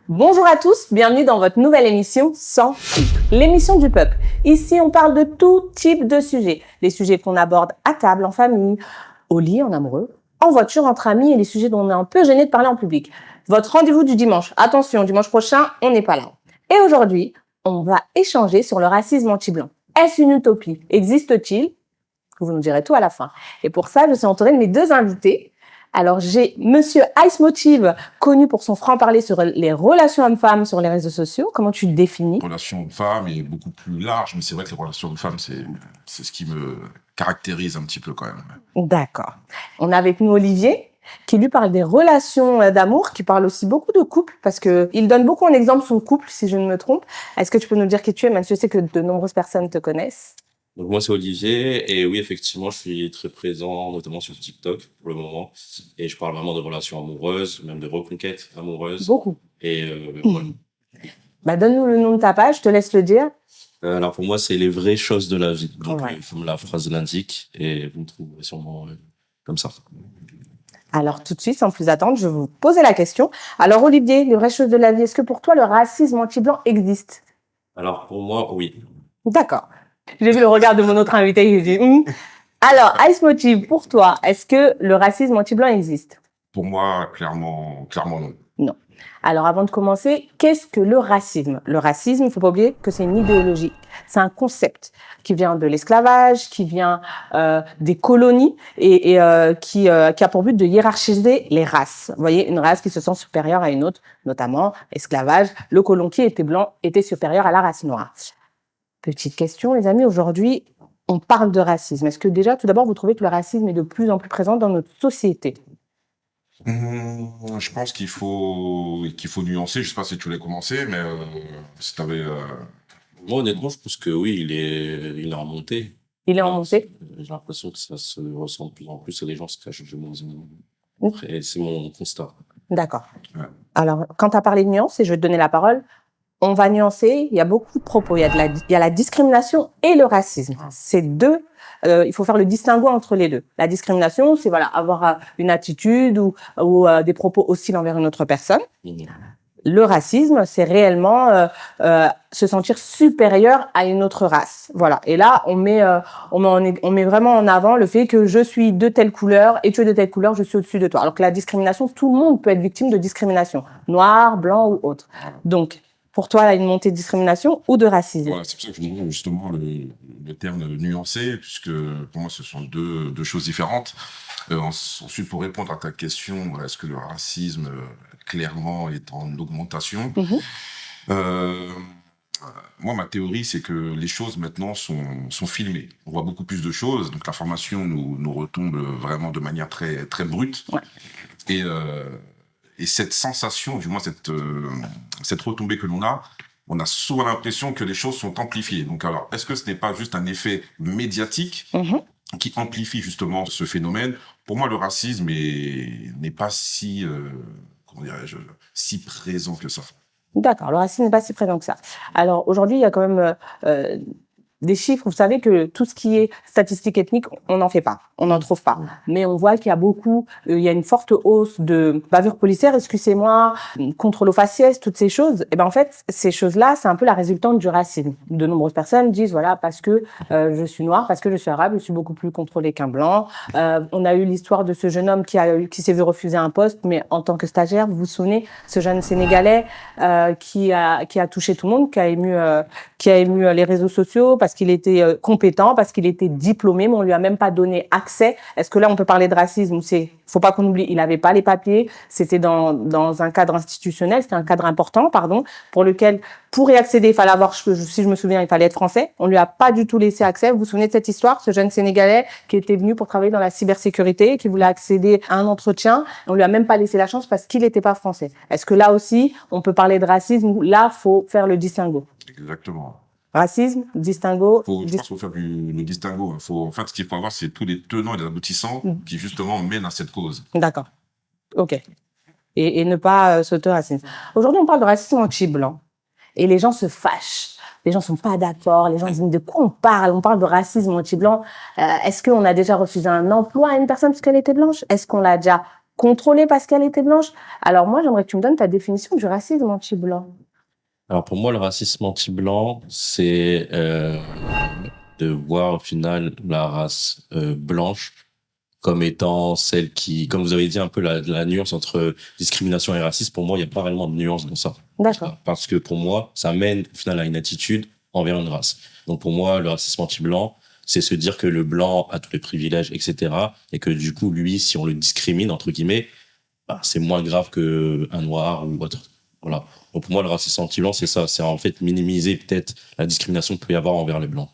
Bonjour à tous, bienvenue dans votre nouvelle émission Sans filtre, l'émission du peuple. Ici, on parle de tout type de sujets. Les sujets qu'on aborde à table, en famille, au lit, en amoureux, en voiture, entre amis et les sujets dont on est un peu gêné de parler en public. Votre rendez-vous du dimanche. Attention, dimanche prochain, on n'est pas là. Et aujourd'hui, on va échanger sur le racisme anti-blanc. Est-ce une utopie? Existe-t-il? Vous nous direz tout à la fin. Et pour ça, je suis entourée de mes deux invités. Alors, j'ai Monsieur Ice Motive, connu pour son franc-parler sur les relations hommes-femmes sur les réseaux sociaux. Comment tu le définis? Relations hommes-femmes est beaucoup plus large, mais c'est vrai que les relations hommes-femmes, c'est ce qui me caractérise un petit peu quand même. D'accord. On a avec nous Olivier, qui lui parle des relations d'amour, qui parle aussi beaucoup de couple, parce que il donne beaucoup en exemple son couple, si je ne me trompe. Est-ce que tu peux nous dire qui tu es, même si je sais que de nombreuses personnes te connaissent? Donc moi c'est Olivier et oui effectivement je suis très présent notamment sur TikTok pour le moment et je parle vraiment de relations amoureuses, même de reconquêtes amoureuses. Beaucoup. Et voilà. Bah, donne-nous le nom de ta page, je te laisse le dire. Alors pour moi c'est les vraies choses de la vie, donc Ouais. comme la phrase l'indique et vous me trouverez sûrement comme ça. Alors tout de suite, sans plus attendre, je vais vous poser la question. Alors Olivier, les vraies choses de la vie, est-ce que pour toi le racisme anti-blanc existe? Alors pour moi oui. D'accord. J'ai vu le regard de mon autre invité, j'ai dit Alors, Ice Motive, pour toi, est-ce que le racisme anti-blanc existe? Pour moi, clairement non. Non. Alors, avant de commencer, qu'est-ce que le racisme? Le racisme, il faut pas oublier que c'est une idéologie. C'est un concept qui vient de l'esclavage, qui vient des colonies et qui a pour but de hiérarchiser les races. Vous voyez, une race qui se sent supérieure à une autre, notamment esclavage. Le colon qui était blanc était supérieur à la race noire. Petite question, les amis, aujourd'hui, on parle de racisme. Est-ce que déjà, tout d'abord, vous trouvez que le racisme est de plus en plus présent dans notre société? Je pense qu'il faut nuancer. Je sais pas si tu voulais commencer, mais si t'avais... Moi honnêtement je pense que oui il est en montée. Il est en montée? J'ai l'impression que ça se ressent de plus en plus et les gens se cachent de moins en moins. Mm. Après c'est mon constat. D'accord. Ouais. Alors, quand tu as parlé de nuance, et je vais te donner la parole, on va nuancer. Il y a beaucoup de propos. Il y a la discrimination et le racisme. C'est deux. Il faut faire le distinguo entre les deux. La discrimination, c'est voilà avoir une attitude ou des propos hostiles envers une autre personne. Le racisme, c'est réellement se sentir supérieur à une autre race. Voilà. Et là, on met vraiment en avant le fait que je suis de telle couleur et tu es de telle couleur, je suis au-dessus de toi. Alors que la discrimination, tout le monde peut être victime de discrimination, noir, blanc ou autre. Donc, pour toi, là, une montée de discrimination ou de racisme? Voilà, c'est pour ça que je dis justement le terme nuancé, puisque pour moi, ce sont deux choses différentes. Ensuite, pour répondre à ta question, est-ce que le racisme, clairement, est en augmentation? Moi, ma théorie, c'est que les choses maintenant sont filmées. On voit beaucoup plus de choses, donc l'information nous retombe vraiment de manière très, très brute. Ouais. Et cette sensation, du moins cette retombée que l'on a, on a souvent l'impression que les choses sont amplifiées. Donc alors, est-ce que ce n'est pas juste un effet médiatique qui amplifie justement ce phénomène? Pour moi, le racisme n'est pas si, comment dirais-je, si présent que ça. D'accord, le racisme n'est pas si présent que ça. Alors aujourd'hui, il y a quand même des chiffres. Vous savez que tout ce qui est statistique ethnique, on n'en fait pas, on n'en trouve pas. Mais on voit qu'il y a il y a une forte hausse de bavures policières, excusez-moi, contrôle aux faciès, toutes ces choses. Et ben en fait, ces choses-là, c'est un peu la résultante du racisme. De nombreuses personnes disent voilà parce que je suis noire, parce que je suis arabe, je suis beaucoup plus contrôlée qu'un blanc. On a eu l'histoire de ce jeune homme qui s'est vu refuser un poste, mais en tant que stagiaire, vous vous souvenez, ce jeune Sénégalais qui a touché tout le monde, qui a ému les réseaux sociaux parce qu'il était compétent, parce qu'il était diplômé, mais on lui a même pas donné accès. Est-ce que là on peut parler de racisme? Faut pas qu'on oublie, il avait pas les papiers, c'était dans un cadre institutionnel, c'était un cadre important, pardon, pour lequel pour y accéder, il fallait avoir, si je me souviens, il fallait être français. On lui a pas du tout laissé accès. Vous vous souvenez de cette histoire, ce jeune Sénégalais qui était venu pour travailler dans la cybersécurité, qui voulait accéder à un entretien, on lui a même pas laissé la chance parce qu'il n'était pas français. Est-ce que là aussi, on peut parler de racisme ou là, faut faire le distinguo? Exactement. Racisme, distinguo. Je pense qu'il faut faire le distinguo. En fait, ce qu'il faut avoir, c'est tous les tenants et les aboutissants qui, justement, mènent à cette cause. D'accord. OK. Et ne pas s'auto-racisme. Aujourd'hui, on parle de racisme anti-blanc. Et les gens se fâchent. Les gens sont pas d'accord. Les gens disent de quoi on parle? On parle de racisme anti-blanc. Est-ce qu'on a déjà refusé un emploi à une personne parce qu'elle était blanche? Est-ce qu'on l'a déjà contrôlée parce qu'elle était blanche. Alors moi, j'aimerais que tu me donnes ta définition du racisme anti-blanc. Alors pour moi, le racisme anti-blanc, c'est de voir au final la race blanche comme étant celle qui, comme vous avez dit un peu la nuance entre discrimination et racisme, pour moi, il n'y a pas réellement de nuance dans ça. D'accord. Parce que pour moi, ça mène au final à une attitude envers une race. Donc pour moi, le racisme anti-blanc, c'est se dire que le blanc a tous les privilèges, etc. Et que du coup, lui, si on le discrimine, entre guillemets, bah, c'est moins grave qu'un noir ou autre. Voilà. Donc pour moi, le racisme anti-blanc, c'est ça. C'est en fait minimiser peut-être la discrimination qu'il peut y avoir envers les blancs.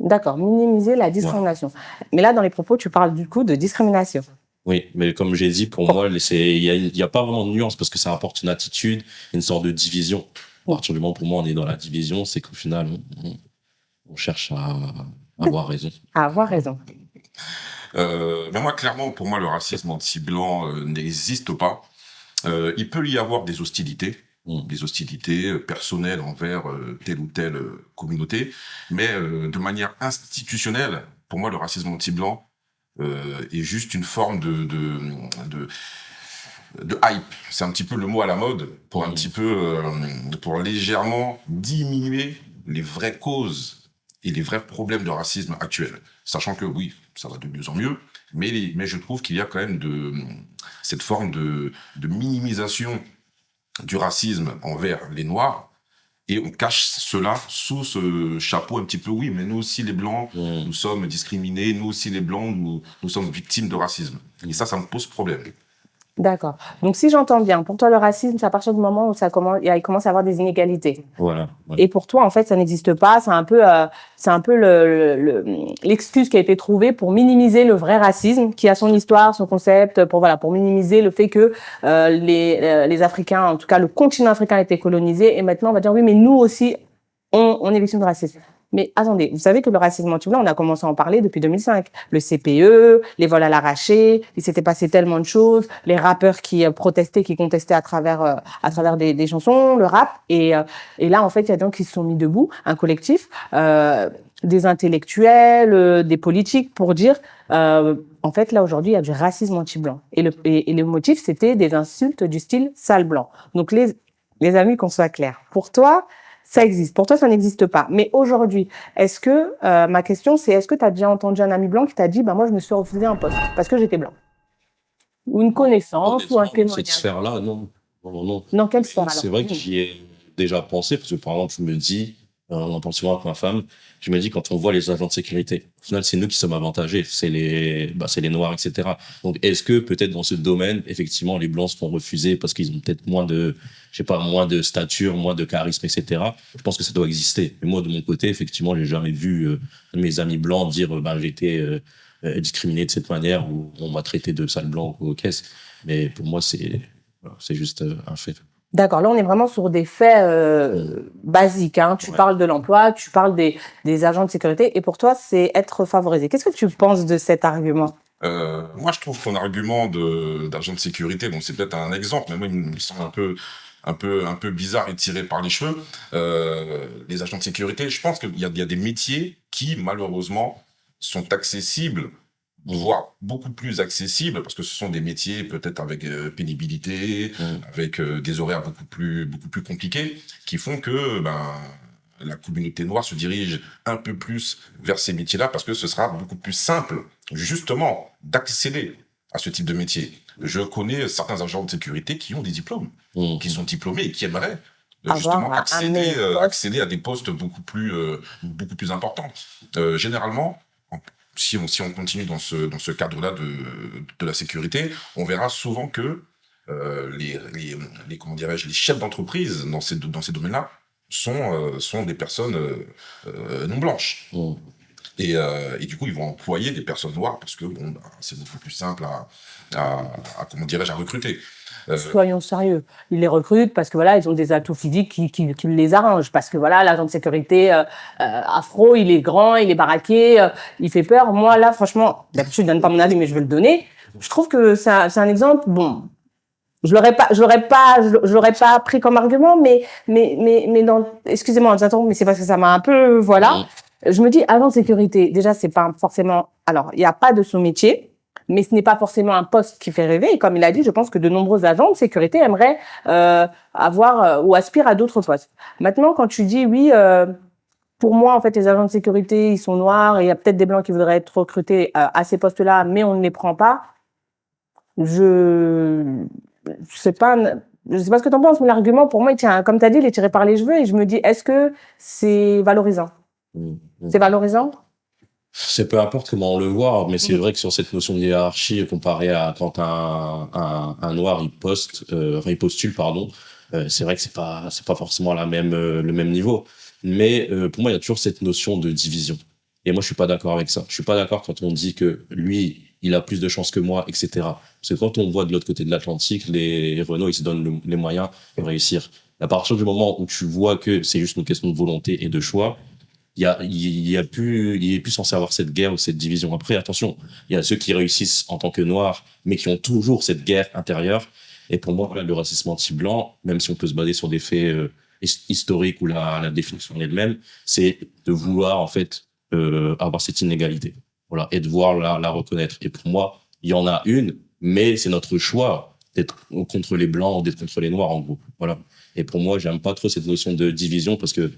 D'accord, minimiser la discrimination. Mais là, dans les propos, tu parles du coup de discrimination. Oui, mais comme j'ai dit, pour moi, il y a pas vraiment de nuance parce que ça apporte une attitude, une sorte de division. À partir du moment où pour moi on est dans la division, c'est qu'au final on cherche à avoir raison. À avoir raison. Mais moi, clairement, pour moi, le racisme anti-blanc n'existe pas. Il peut y avoir des hostilités personnelles envers telle ou telle communauté, mais de manière institutionnelle, pour moi, le racisme anti-blanc est juste une forme de hype. C'est un petit peu le mot à la mode pour un petit peu, pour légèrement diminuer les vraies causes et les vrais problèmes de racisme actuels. Sachant que oui, ça va de mieux en mieux, mais je trouve qu'il y a quand même cette forme de minimisation du racisme envers les Noirs, et on cache cela sous ce chapeau un petit peu, oui, mais nous aussi les Blancs, nous sommes discriminés, nous aussi les Blancs, nous sommes victimes de racisme. Et ça me pose problème. D'accord. Donc, si j'entends bien, pour toi, le racisme, c'est à partir du moment où il commence à avoir des inégalités. Voilà. Ouais. Et pour toi, en fait, ça n'existe pas. C'est un peu l'excuse qui a été trouvée pour minimiser le vrai racisme, qui a son histoire, son concept, pour minimiser le fait que les Africains, en tout cas le continent africain, a été colonisé. Et maintenant, on va dire oui, mais nous aussi, on est victime de racisme. Mais attendez, vous savez que le racisme anti-blanc, on a commencé à en parler depuis 2005. Le CPE, les vols à l'arraché, il s'était passé tellement de choses, les rappeurs qui protestaient, qui contestaient à travers des chansons, le rap. Et là, en fait, il y a des gens qui se sont mis debout, un collectif, des intellectuels, des politiques, pour dire, en fait, là, aujourd'hui, il y a du racisme anti-blanc. Et le motif, c'était des insultes du style sale blanc. Donc, les amis, qu'on soit clairs. Pour toi, ça existe. Pour toi, ça n'existe pas. Mais aujourd'hui, est-ce que, ma question, c'est est-ce que tu as déjà entendu un ami blanc qui t'a dit, moi, je me suis refusé un poste parce que j'étais blanc? Ou une connaissance, ou un témoignage? Cette sphère-là, non. Non. Dans quelle sphère, alors? C'est vrai que j'y ai déjà pensé, parce que par exemple, je me dis, on en parle souvent avec ma femme, je me dis quand on voit les agents de sécurité, au final, c'est nous qui sommes avantagés, c'est les Noirs, etc. Donc, est-ce que peut-être dans ce domaine, effectivement, les Blancs se font refuser parce qu'ils ont peut-être moins de stature, moins de charisme, etc. Je pense que ça doit exister. Mais moi, de mon côté, effectivement, j'ai jamais vu mes amis blancs dire, j'ai été discriminé de cette manière ou on m'a traité de sale blanc aux caisses. Mais pour moi, c'est juste un fait. D'accord, là on est vraiment sur des faits basiques. Hein. Tu parles de l'emploi, tu parles des agents de sécurité, et pour toi c'est être favorisé. Qu'est-ce que tu penses de cet argument? Moi je trouve ton argument d'agent de sécurité, bon c'est peut-être un exemple, mais moi il me semble un peu bizarre et tiré par les cheveux. Les agents de sécurité, je pense qu'il y a des métiers qui malheureusement sont accessibles, voire beaucoup plus accessibles, parce que ce sont des métiers peut-être avec pénibilité, avec des horaires beaucoup plus compliqués, qui font que la communauté noire se dirige un peu plus vers ces métiers-là, parce que ce sera beaucoup plus simple, justement, d'accéder à ce type de métier. Je connais certains agents de sécurité qui ont des diplômes, qui sont diplômés et qui aimeraient justement accéder à des postes beaucoup plus importants. Généralement, si on continue dans ce cadre-là de la sécurité, on verra souvent que les chefs d'entreprise dans ces domaines-là sont des personnes non blanches. Et du coup, ils vont employer des personnes noires parce que c'est beaucoup plus simple à recruter. Soyons sérieux. Ils les recrutent parce que ils ont des atouts physiques qui les arrangent. Parce que l'agent de sécurité afro, il est grand, il est baraqué, il fait peur. Moi, là, franchement, d'habitude, je donne pas mon avis, mais je vais le donner. Je trouve que c'est un exemple, bon. Je l'aurais pas pris comme argument, mais excusez-moi, j'attends, mais c'est parce que ça m'a un peu, Je me dis, agent de sécurité, déjà, c'est pas forcément, alors, il n'y a pas de sous-métier. mais ce n'est pas forcément un poste qui fait rêver. Et comme il a dit, je pense que de nombreux agents de sécurité aimeraient avoir ou aspirent à d'autres postes. Maintenant, quand tu dis oui, pour moi, en fait, les agents de sécurité, ils sont noirs et il y a peut-être des blancs qui voudraient être recrutés à ces postes-là, mais on ne les prend pas. Je sais pas, je sais pas ce que t'en penses, mais l'argument, pour moi, il tient, comme t'as dit, il est tiré par les cheveux et je me dis, est-ce que c'est valorisant? C'est valorisant? C'est peu importe comment on le voit, mais c'est vrai que sur cette notion de hiérarchie, comparé à quand un noir il postule, pardon, c'est vrai que c'est pas forcément le même niveau. Mais pour moi, il y a toujours cette notion de division. Et moi, je suis pas d'accord avec ça. Je suis pas d'accord quand on dit que lui, il a plus de chances que moi, etc. Parce que quand on voit de l'autre côté de l'Atlantique, les Renault, ils se donnent les moyens de réussir. À partir du moment où tu vois que c'est juste une question de volonté et de choix, il est plus censé avoir cette guerre ou cette division. Après, attention, il y a ceux qui réussissent en tant que noirs, mais qui ont toujours cette guerre intérieure. Et pour moi, voilà, le racisme anti-blanc, même si on peut se baser sur des faits historiques où la définition est elle-même, c'est de vouloir en fait avoir cette inégalité, voilà, et de voir la reconnaître. Et pour moi, il y en a une, mais c'est notre choix d'être contre les blancs ou d'être contre les noirs, en gros. Voilà. Et pour moi, j'aime pas trop cette notion de division parce que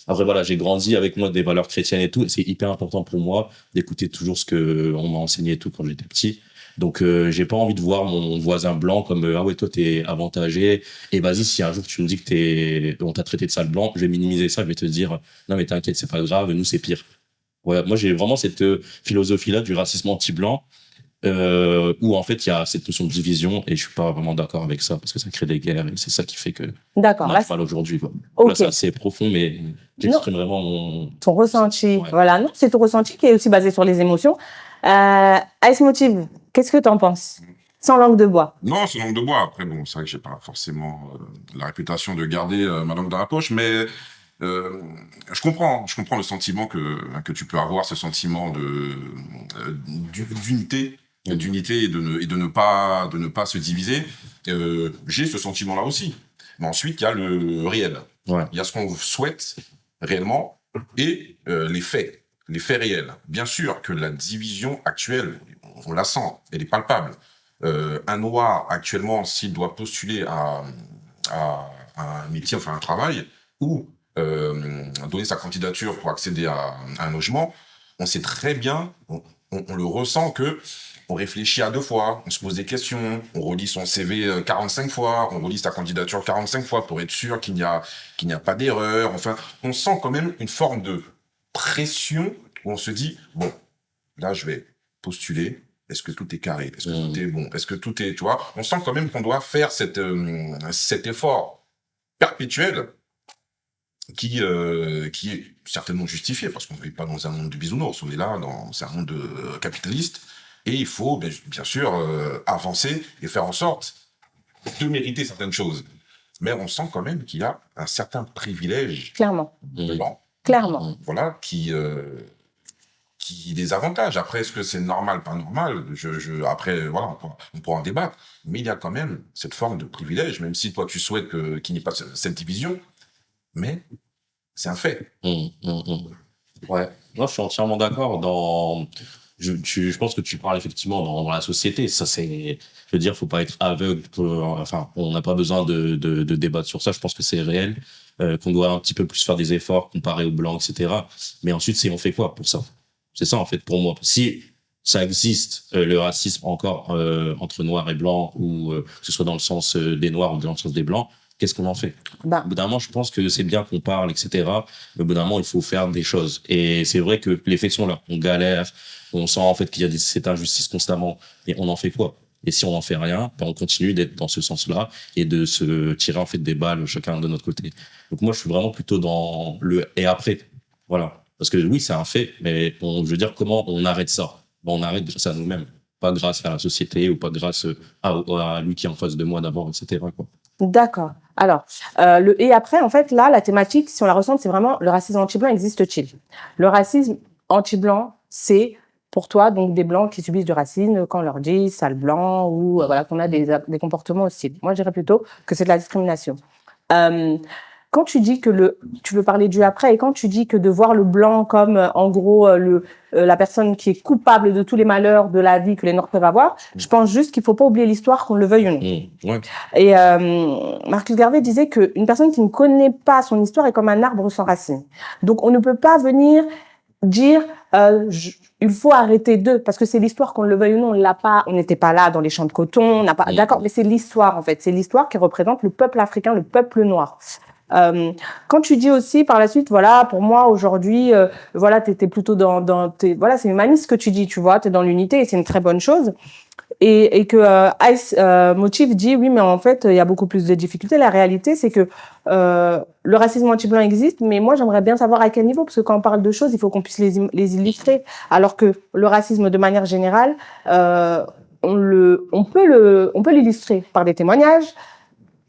après, voilà, j'ai grandi avec moi des valeurs chrétiennes et tout, et c'est hyper important pour moi d'écouter toujours ce que on m'a enseigné et tout quand j'étais petit. Donc, j'ai pas envie de voir mon voisin blanc comme ah ouais, toi t'es avantagé. Et vas-y, si un jour tu me dis que on t'a traité de sale blanc, je vais minimiser ça, je vais te dire non mais t'inquiète, c'est pas grave, nous c'est pire. Ouais, moi j'ai vraiment cette philosophie-là du racisme anti-blanc. Où en fait il y a cette notion de division et je suis pas vraiment d'accord avec ça parce que ça crée des guerres et c'est ça qui fait que D'accord. on a du mal aujourd'hui, quoi. Ok. Là c'est assez profond mais j'exprime vraiment ton ressenti. Ouais. Voilà, non, c'est ton ressenti qui est aussi basé sur les émotions. Ice Motive, qu'est-ce que t'en penses? Sans langue de bois. Non, c'est langue de bois. Après, bon, c'est vrai que j'ai pas forcément la réputation de garder ma langue dans la poche, mais je comprends le sentiment que tu peux avoir, ce sentiment d'unité, et de ne pas se diviser. J'ai ce sentiment-là aussi. Mais ensuite, il y a le réel. Ouais. Il y a ce qu'on souhaite réellement et les faits réels. Bien sûr que la division actuelle, on la sent, elle est palpable. Un noir actuellement, s'il doit postuler à un métier, enfin un travail, ou donner sa candidature pour accéder à un logement, on sait très bien, on le ressent que on réfléchit à 2 fois, on se pose des questions, on relit son CV 45 fois, on relit sa candidature 45 fois pour être sûr qu'il n'y a pas d'erreur. Enfin, on sent quand même une forme de pression où on se dit, bon, là, je vais postuler. Est-ce que tout est carré? Est-ce que tout est bon? Est-ce que tout est, tu vois? On sent quand même qu'on doit faire cet effort perpétuel qui est certainement justifié parce qu'on ne vit pas dans un monde de bisounours. On est là c'est un monde capitaliste et il faut bien sûr avancer et faire en sorte de mériter certaines choses. Mais on sent quand même qu'il y a un certain privilège. Clairement. Blanc. Clairement. Voilà, qui les avantage. Après, est-ce que c'est normal, pas normal? Après, voilà, on pourra en débattre. Mais il y a quand même cette forme de privilège, même si toi, tu souhaites qu'il n'y ait pas cette division. Mais c'est un fait. Ouais. Non, je suis entièrement d'accord. Je pense que tu parles effectivement dans la société. Ça, je veux dire, faut pas être aveugle. Enfin, on n'a pas besoin de débattre sur ça. Je pense que c'est réel, qu'on doit un petit peu plus faire des efforts comparé aux blancs, etc. Mais ensuite, on fait quoi pour ça? C'est ça, en fait, pour moi. Si ça existe, le racisme encore entre noirs et blancs, ou que ce soit dans le sens des noirs ou dans le sens des blancs, qu'est-ce qu'on en fait? Au bout d'un moment, je pense que c'est bien qu'on parle, etc. Mais au bout d'un moment, il faut faire des choses. Et c'est vrai que les faits sont là. On galère, on sent en fait qu'il y a cette injustice constamment. Et on en fait quoi? Et si on n'en fait rien, on continue d'être dans ce sens-là et de se tirer en fait des balles chacun de notre côté. Donc moi, je suis vraiment plutôt dans le et après. Voilà. Parce que oui, c'est un fait, mais je veux dire, comment on arrête ça? On arrête ça nous-mêmes. Pas grâce à la société ou pas grâce à lui qui est en face de moi d'abord, etc., quoi. D'accord. Alors, le et après, en fait, là, la thématique, si on la ressent, c'est vraiment le racisme anti-blanc existe-t-il? Le racisme anti-blanc, c'est pour toi donc des blancs qui subissent du racisme quand on leur dit sale blanc ou voilà qu'on a des comportements hostiles. Moi, je dirais plutôt que c'est de la discrimination. Quand quand tu dis que tu veux parler du après et quand tu dis que de voir le blanc comme en gros la personne qui est coupable de tous les malheurs de la vie que les Noirs peuvent avoir, je pense juste qu'il faut pas oublier l'histoire, qu'on le veuille ou non. Ouais. Et Marcus Garvey disait que une personne qui ne connaît pas son histoire est comme un arbre sans racines. Donc on ne peut pas venir dire il faut arrêter d'eux parce que c'est l'histoire, qu'on le veuille ou non, on n'était pas là dans les champs de coton, on n'a pas, d'accord, mais c'est l'histoire en fait, c'est l'histoire qui représente le peuple africain, le peuple noir. Quand tu dis aussi par la suite, voilà, pour moi aujourd'hui, voilà, t'étais plutôt voilà, c'est humaniste ce que tu dis, tu vois, t'es dans l'unité et c'est une très bonne chose. Et que Ice Motif dit oui, mais en fait il y a beaucoup plus de difficultés. La réalité c'est que le racisme anti-blanc existe, mais moi j'aimerais bien savoir à quel niveau, parce que quand on parle de choses il faut qu'on puisse les illustrer, alors que le racisme de manière générale on peut l'illustrer par des témoignages,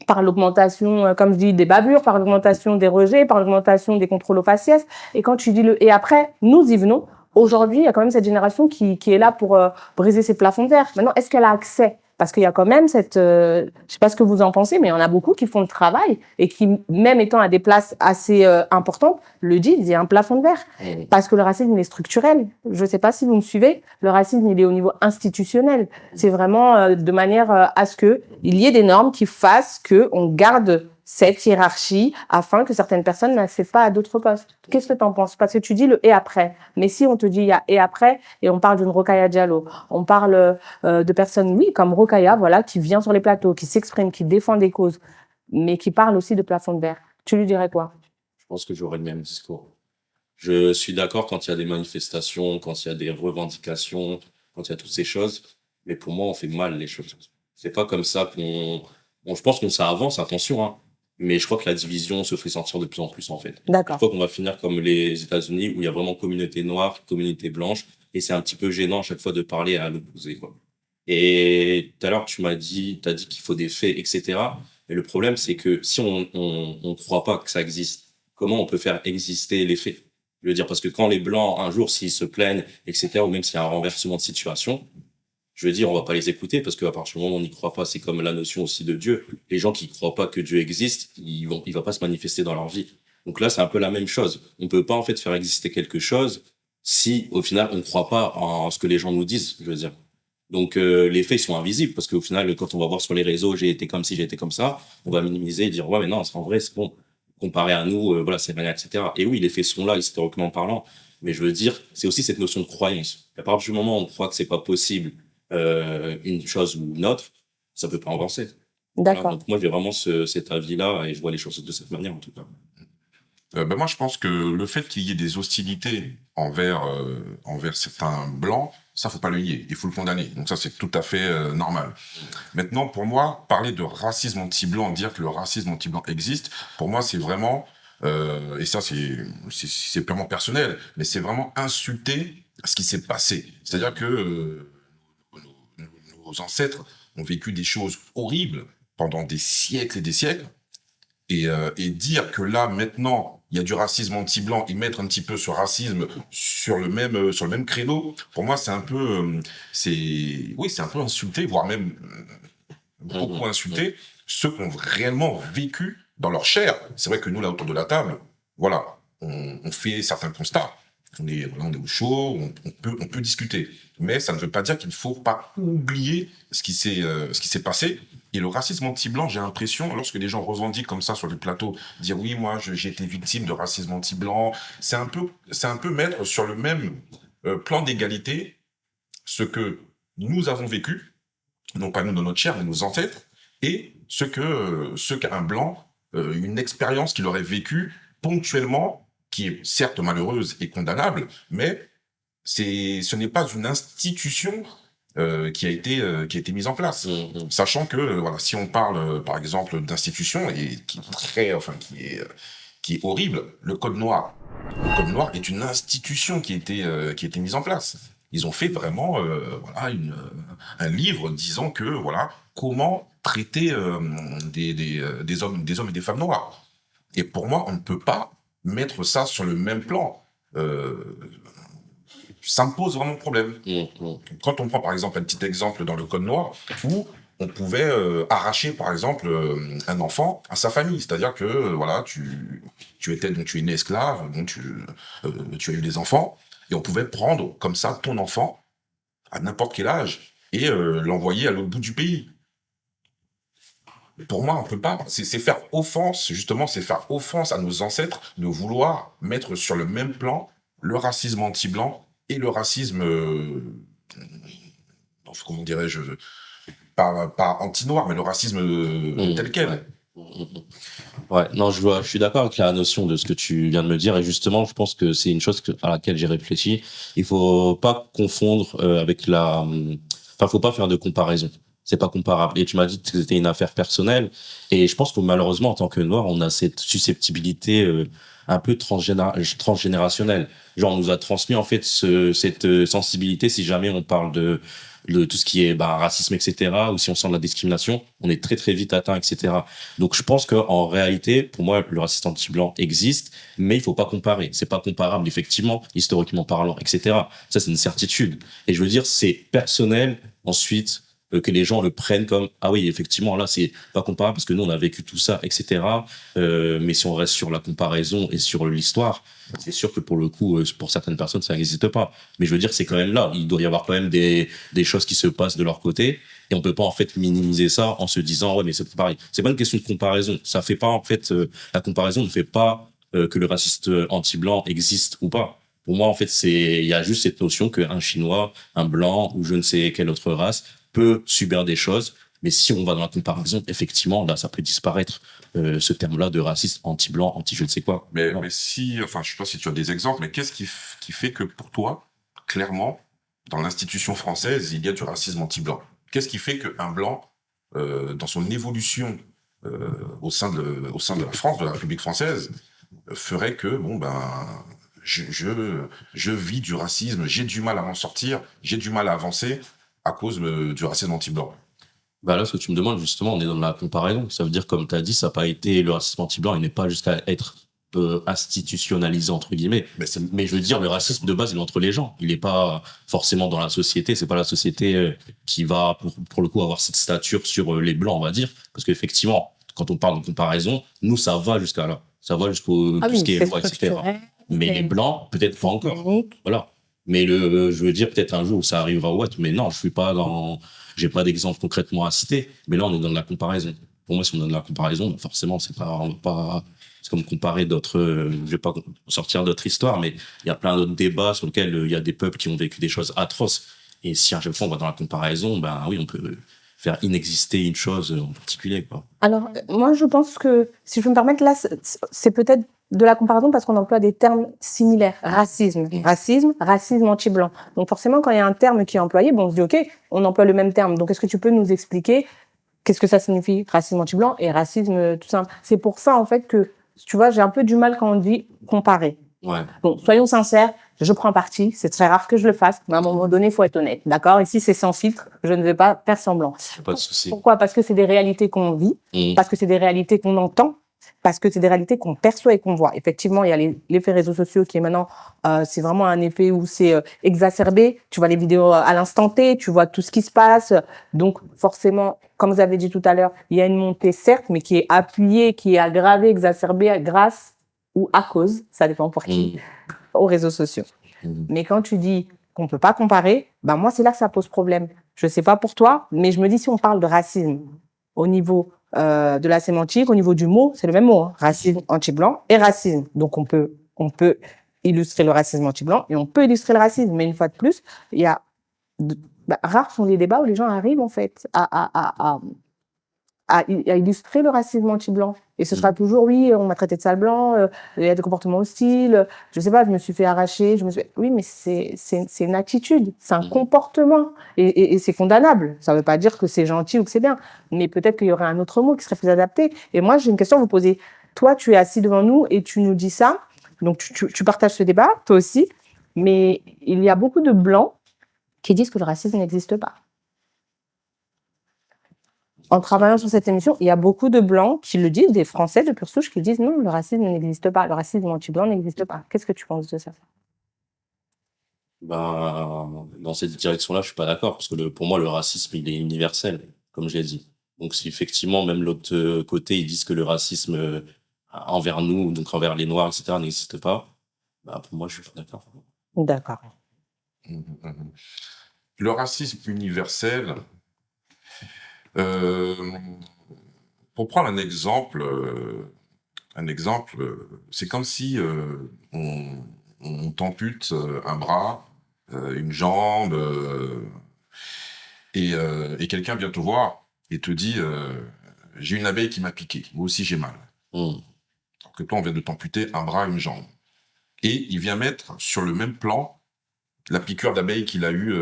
par l'augmentation, comme je dis, des bavures, par l'augmentation des rejets, par l'augmentation des contrôles aux faciès. Et quand tu dis et après, nous y venons. Aujourd'hui, il y a quand même cette génération qui est là pour briser ces plafonds de verre. Maintenant, est-ce qu'elle a accès? Parce qu'il y a quand même je sais pas ce que vous en pensez, mais il y en a beaucoup qui font le travail et qui, même étant à des places assez importantes, le disent, il y a un plafond de verre. Parce que le racisme, il est structurel. Je sais pas si vous me suivez. Le racisme, il est au niveau institutionnel. C'est vraiment de manière à ce que il y ait des normes qui fassent que on garde cette hiérarchie afin que certaines personnes n'accèdent pas à d'autres postes. Qu'est-ce que tu en penses? Parce que tu dis le et après. Mais si on te dit il y a et après, et on parle d'une Rokhaya Diallo, on parle de personnes, oui, comme Rokhaya, voilà, qui vient sur les plateaux, qui s'exprime, qui défend des causes, mais qui parle aussi de plafond de verre. Tu lui dirais quoi? Je pense que j'aurais le même discours. Je suis d'accord quand il y a des manifestations, quand il y a des revendications, quand il y a toutes ces choses. Mais pour moi, on fait mal les choses. C'est pas comme ça je pense que ça avance, attention, hein. Mais je crois que la division se fait sentir de plus en plus, en fait. D'accord. Je crois qu'on va finir comme les États-Unis, où il y a vraiment communauté noire, communauté blanche, et c'est un petit peu gênant à chaque fois de parler à l'opposé, quoi. Et tout à l'heure, t'as dit qu'il faut des faits, etc. Mais le problème, c'est que si on croit pas que ça existe, comment on peut faire exister les faits? Je veux dire, parce que quand les Blancs, un jour, s'ils se plaignent, etc., ou même s'il y a un renversement de situation, je veux dire, on va pas les écouter parce qu'à partir du moment où on n'y croit pas, c'est comme la notion aussi de Dieu. Les gens qui croient pas que Dieu existe, il va pas se manifester dans leur vie. Donc là, c'est un peu la même chose. On peut pas, en fait, faire exister quelque chose si, au final, on ne croit pas en ce que les gens nous disent, je veux dire. Donc, les faits sont invisibles parce qu'au final, quand on va voir sur les réseaux, j'ai été comme ci, j'ai été comme ça, on va minimiser et dire, ouais, mais non, en vrai, c'est bon. Comparé à nous, voilà, c'est rien, etc. Et oui, les faits sont là, historiquement parlant. Mais je veux dire, c'est aussi cette notion de croyance. À partir du moment où on croit que c'est pas possible, une chose ou une autre, ça peut pas avancer. D'accord. Voilà, donc moi, j'ai vraiment cet avis-là et je vois les choses de cette manière, en tout cas. Moi, je pense que le fait qu'il y ait des hostilités envers certains blancs, ça faut pas le nier, il faut le condamner. Donc ça, c'est tout à fait normal. Maintenant, pour moi, parler de racisme anti-blanc, dire que le racisme anti-blanc existe, pour moi, c'est vraiment, et ça, c'est purement personnel, mais c'est vraiment insulter ce qui s'est passé. C'est-à-dire que nos ancêtres ont vécu des choses horribles pendant des siècles et des siècles, et dire que là, maintenant, il y a du racisme anti-blanc et mettre un petit peu ce racisme sur le même créneau, pour moi, c'est un peu, c'est un peu insulter, voire même beaucoup insulter ceux qui ont réellement vécu dans leur chair. C'est vrai que nous, là, autour de la table, voilà, on fait certains constats. On est au chaud, on peut discuter. Mais ça ne veut pas dire qu'il ne faut pas oublier ce qui s'est passé. Et le racisme anti-blanc, j'ai l'impression, lorsque les gens revendiquent comme ça sur les plateaux, dire oui, moi, j'ai été victime de racisme anti-blanc, c'est un peu mettre sur le même plan d'égalité ce que nous avons vécu, non pas nous dans notre chair, mais nos ancêtres, et ce qu'un blanc, une expérience qu'il aurait vécue ponctuellement, qui est certes malheureuse et condamnable, mais ce n'est pas une institution qui a été mise en place. Sachant que voilà, si on parle par exemple d'institution et qui est horrible, le Code Noir. Le Code Noir est une institution qui a été mise en place. Ils ont fait vraiment un livre disant que voilà comment traiter des hommes et des femmes noirs. Et pour moi, on ne peut pas mettre ça sur le même plan. Ça me pose vraiment problème. Quand on prend par exemple un petit exemple dans le Code Noir où on pouvait arracher, par exemple, un enfant à sa famille. C'est-à-dire que, voilà, tu es né esclave, donc tu as eu des enfants, et on pouvait prendre comme ça ton enfant à n'importe quel âge et l'envoyer à l'autre bout du pays. Pour moi, on peut pas. C'est faire offense, justement, c'est faire offense à nos ancêtres de vouloir mettre sur le même plan le racisme anti-blanc et le racisme, comment dirais-je, pas anti-noir, mais le racisme tel quel. Ouais. Ouais, non, je suis d'accord avec la notion de ce que tu viens de me dire et justement, je pense que c'est une chose à laquelle j'ai réfléchi. Il faut pas confondre avec enfin, faut pas faire de comparaison. C'est pas comparable. Et tu m'as dit que c'était une affaire personnelle et je pense que malheureusement, en tant que noir, on a cette susceptibilité un peu transgénérationnelle. Genre, on nous a transmis en fait cette sensibilité si jamais on parle de tout ce qui est racisme, etc. Ou si on sent de la discrimination, on est très très vite atteint, etc. Donc je pense que en réalité, pour moi, le racisme anti-blanc existe, mais il faut pas comparer. C'est pas comparable, effectivement, historiquement parlant, etc. Ça, c'est une certitude. Et je veux dire, c'est personnel. Ensuite, que les gens le prennent comme ah oui, effectivement, là, c'est pas comparable parce que nous, on a vécu tout ça, etc. Mais si on reste sur la comparaison et sur l'histoire, c'est sûr que pour le coup, pour certaines personnes, ça n'existe pas. Mais je veux dire, c'est quand même là. Il doit y avoir quand même des choses qui se passent de leur côté. Et on peut pas, en fait, minimiser ça en se disant, ouais, mais c'est pareil. C'est pas une question de comparaison. Ça fait pas, en fait, la comparaison ne fait pas que le raciste anti-blanc existe ou pas. Pour moi, en fait, il y a juste cette notion qu'un Chinois, un Blanc ou je ne sais quelle autre race peut subir des choses. Mais si on va dans la comparaison, effectivement, là, ça peut disparaître, ce terme-là de raciste anti-blanc, anti-je ne sais quoi. Mais si, enfin, je sais pas si tu as des exemples, mais qu'est-ce qui fait que pour toi, clairement, dans l'institution française, il y a du racisme anti-blanc? Qu'est-ce qui fait qu'un blanc, dans son évolution au sein de la France, de la République française, ferait que, bon, ben, je vis du racisme, j'ai du mal à m'en sortir, j'ai du mal à avancer à cause du racisme anti-blanc? Bah là, ce que tu me demandes, justement, on est dans la comparaison. Ça veut dire, comme tu as dit, ça n'a pas été le racisme anti-blanc, il n'est pas jusqu'à être institutionnalisé, entre guillemets. Mais je veux dire, le racisme de base, il est entre les gens. Il n'est pas forcément dans la société. C'est pas la société qui va, pour le coup, avoir cette stature sur les blancs, on va dire. Parce qu'effectivement, quand on parle de comparaison, nous, ça va jusqu'à là. Ça va jusqu'au tout ce qui est loi, etc. Mais les blancs, peut-être pas encore. Voilà. Mais je veux dire, peut-être un jour, ça arrivera ou autre. Mais non, j'ai pas d'exemple concrètement à citer. Mais là, on est dans de la comparaison. Pour moi, si on est dans de la comparaison, forcément, c'est comme comparer d'autres, je vais pas sortir d'autres histoires, mais il y a plein d'autres débats sur lesquels il y a des peuples qui ont vécu des choses atroces. Et si à chaque fois on va dans la comparaison, ben oui, on peut faire inexister une chose en particulier, quoi. Alors, moi, je pense que, si je peux me permettre, là, c'est peut-être de la comparaison parce qu'on emploie des termes similaires. Racisme anti-blanc. Donc, forcément, quand il y a un terme qui est employé, bon, on se dit, OK, on emploie le même terme. Donc, est-ce que tu peux nous expliquer qu'est-ce que ça signifie, racisme anti-blanc et racisme tout simple? C'est pour ça, en fait, que, tu vois, j'ai un peu du mal quand on dit comparer. Ouais. Bon, soyons sincères, je prends parti, c'est très rare que je le fasse, mais à un moment donné, il faut être honnête, d'accord? Ici, c'est sans filtre, je ne vais pas faire semblant. Pas de souci. Pourquoi? Parce que c'est des réalités qu'on vit, parce que c'est des réalités qu'on entend, parce que c'est des réalités qu'on perçoit et qu'on voit. Effectivement, il y a l'effet réseaux sociaux qui est maintenant, c'est vraiment un effet où c'est exacerbé. Tu vois les vidéos à l'instant T, tu vois tout ce qui se passe. Donc, forcément, comme vous avez dit tout à l'heure, il y a une montée, certes, mais qui est appuyée, qui est aggravée, exacerbée grâce ou à cause, ça dépend pour qui, aux réseaux sociaux. Mais quand tu dis qu'on peut pas comparer, ben moi, c'est là que ça pose problème. Je sais pas pour toi, mais je me dis si on parle de racisme au niveau de la sémantique, au niveau du mot, c'est le même mot, hein, racisme anti-blanc et racisme. Donc on peut illustrer le racisme anti-blanc et on peut illustrer le racisme. Mais une fois de plus, il y a rares sont les débats où les gens arrivent en fait à illustrer le racisme anti-blanc. Et ce sera toujours, oui, on m'a traité de sale blanc, il y a des comportements hostiles, je sais pas, je me suis fait arracher, oui, mais c'est une attitude, c'est un comportement, et c'est condamnable. Ça veut pas dire que c'est gentil ou que c'est bien, mais peut-être qu'il y aurait un autre mot qui serait plus adapté. Et moi, j'ai une question à vous poser. Toi, tu es assis devant nous et tu nous dis ça, donc tu partages ce débat, toi aussi, mais il y a beaucoup de blancs qui disent que le racisme n'existe pas. En travaillant sur cette émission, il y a beaucoup de blancs qui le disent, des Français de pure souche qui disent non, le racisme n'existe pas, le racisme anti-blanc n'existe pas. Qu'est-ce que tu penses de ça? Ben, dans cette direction-là, je suis pas d'accord parce que pour moi, le racisme, il est universel. comme je l'ai dit. Donc, si effectivement, même l'autre côté, ils disent que le racisme envers nous, donc envers les Noirs, etc., n'existe pas, bah, pour moi, je suis d'accord. D'accord. Le racisme universel, euh, pour prendre un exemple, c'est comme si on t'ampute un bras, une jambe, et quelqu'un vient te voir et te dit j'ai une abeille qui m'a piqué, moi aussi j'ai mal. Mm. Alors que toi, on vient de t'amputer un bras, une jambe. Et il vient mettre sur le même plan la piqûre d'abeille qu'il a eue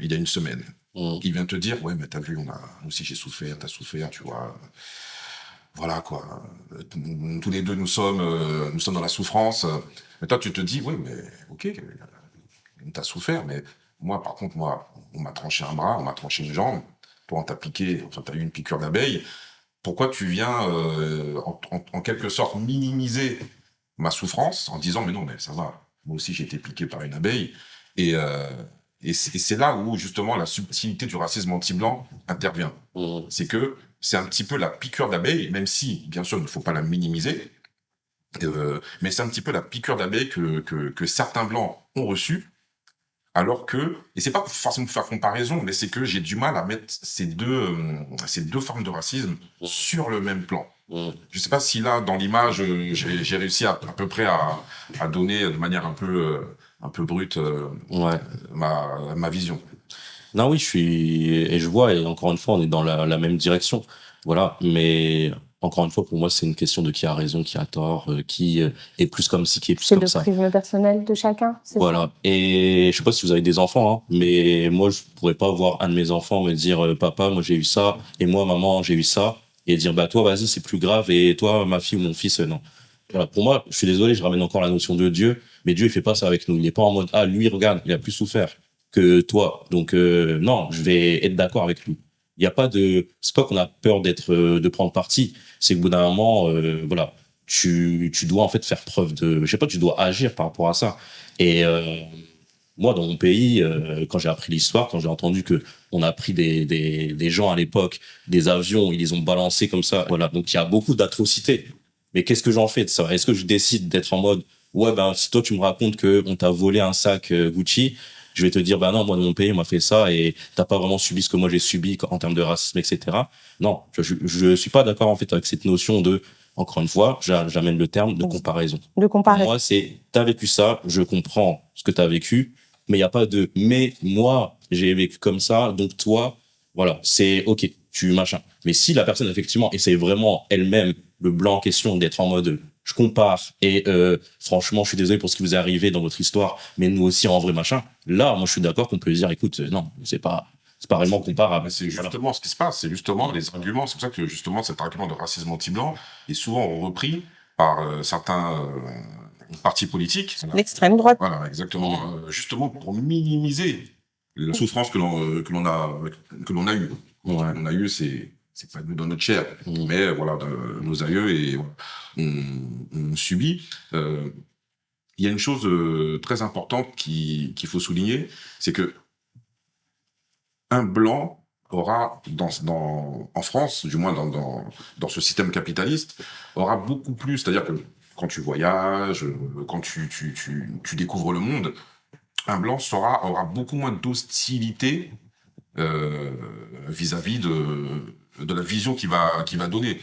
il y a une semaine. Mm. Il vient te dire, ouais, mais t'as vu, moi aussi j'ai souffert, t'as souffert, tu vois. Voilà, quoi. Tous les deux, nous sommes dans la souffrance. Mais toi, tu te dis, oui, mais ok, t'as souffert, mais moi, par contre, on m'a tranché un bras, on m'a tranché une jambe. Toi, on t'a piqué, enfin, t'as eu une piqûre d'abeille. Pourquoi tu viens, en quelque sorte, minimiser ma souffrance en disant, mais non, mais ça va. Moi aussi, j'ai été piqué par une abeille. Et, c'est là où, justement, la subtilité du racisme anti-blanc intervient. Mm. C'est que c'est un petit peu la piqûre d'abeille, même si, bien sûr, il ne faut pas la minimiser, mais c'est un petit peu la piqûre d'abeille que certains blancs ont reçue, alors que, et c'est pas forcément pour faire comparaison, mais c'est que j'ai du mal à mettre ces deux formes de racisme sur le même plan. Mm. Je sais pas si là, dans l'image, j'ai réussi à peu près à donner de manière un peu brute Ouais. ma vision. Non, oui, je vois, et encore une fois, on est dans la même direction. Voilà. Mais, encore une fois, pour moi, c'est une question de qui a raison, qui a tort, qui est plus comme ci, qui est plus C'est comme le ça. prisme personnel de chacun, c'est ça? Voilà. Et je sais pas si vous avez des enfants, hein, mais moi, je pourrais pas voir un de mes enfants me dire, papa, moi, j'ai eu ça, et moi, maman, j'ai eu ça, et dire, bah, toi, vas-y, c'est plus grave, et toi, ma fille ou mon fils, non. Voilà. Pour moi, je suis désolé, je ramène encore la notion de Dieu, mais Dieu, il fait pas ça avec nous. Il est pas en mode, ah, lui, regarde, il a plus souffert que toi. Donc, non, je vais être d'accord avec lui. Il y a pas c'est pas qu'on a peur de prendre parti. C'est qu'au bout d'un moment, voilà, tu dois, en fait, faire preuve je sais pas, tu dois agir par rapport à ça. Et moi, dans mon pays, quand j'ai appris l'histoire, quand j'ai entendu que on a pris des gens à l'époque, des avions, ils les ont balancés comme ça, voilà. Donc il y a beaucoup d'atrocités. Mais qu'est-ce que j'en fais de ça? Est-ce que je décide d'être en mode, ouais, ben si toi tu me racontes que on t'a volé un sac Gucci, je vais te dire, ben non, moi dans mon pays on m'a fait ça et t'as pas vraiment subi ce que moi j'ai subi en termes de racisme, etc. Non, je suis pas d'accord en fait avec cette notion de, encore une fois, j'amène le terme de comparaison. De comparer. Moi, c'est, t'as vécu ça, je comprends ce que t'as vécu, mais il n'y a pas de, mais moi, j'ai vécu comme ça, donc toi, voilà, c'est ok, tu machin. Mais si la personne, effectivement, essaie vraiment elle-même, le blanc en question, d'être en mode, je compare, et franchement, je suis désolé pour ce qui vous est arrivé dans votre histoire, mais nous aussi, en vrai, machin, là, moi, je suis d'accord qu'on peut dire, écoute, non, c'est pas vraiment comparable. Mais c'est justement ce qui se passe, c'est justement les arguments. C'est pour ça que justement cet argument de racisme anti-blanc est souvent repris par certains partis politiques. L'extrême droite. Voilà, exactement. Justement pour minimiser la souffrance que l'on a eue. Ouais. On a eu, c'est pas nous dans notre chair, mais voilà, de nos aïeux, et voilà, on subit. Il y a une chose très importante qu'il faut souligner, c'est que un blanc aura, en France, du moins dans ce système capitaliste, aura beaucoup plus, c'est-à-dire que quand tu voyages, quand tu découvres le monde, un blanc aura beaucoup moins d'hostilité vis-à-vis de la vision qu'il va donner.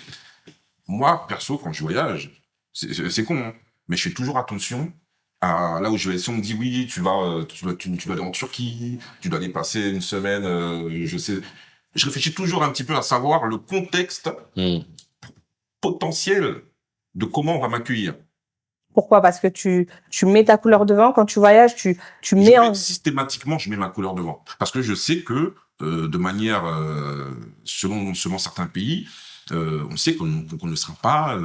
Moi, perso, quand je voyage, c'est con, hein, mais je fais toujours attention à là où je vais. Si on me dit oui, tu dois aller en Turquie, tu dois aller passer une semaine, je réfléchis toujours un petit peu à savoir le contexte potentiel de comment on va m'accueillir. Pourquoi? Parce que tu mets ta couleur devant quand tu voyages, tu mets systématiquement, je mets ma couleur devant. Parce que je sais que, de manière, selon certains pays, on sait qu'on ne sera pas,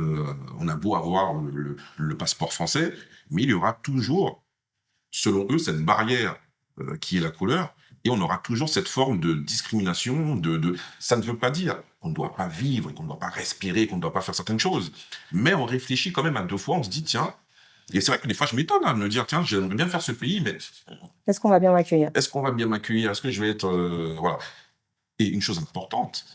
on a beau avoir le passeport français, mais il y aura toujours, selon eux, cette barrière qui est la couleur, et on aura toujours cette forme de discrimination, ça ne veut pas dire qu'on ne doit pas vivre, qu'on ne doit pas respirer, qu'on ne doit pas faire certaines choses, mais on réfléchit quand même à deux fois, on se dit, tiens, et c'est vrai que des fois je m'étonne de me dire, tiens, j'aimerais bien faire ce pays, mais est-ce qu'on va bien m'accueillir? Est-ce qu'on va bien m'accueillir? Est-ce que je vais être... voilà. Et une chose importante,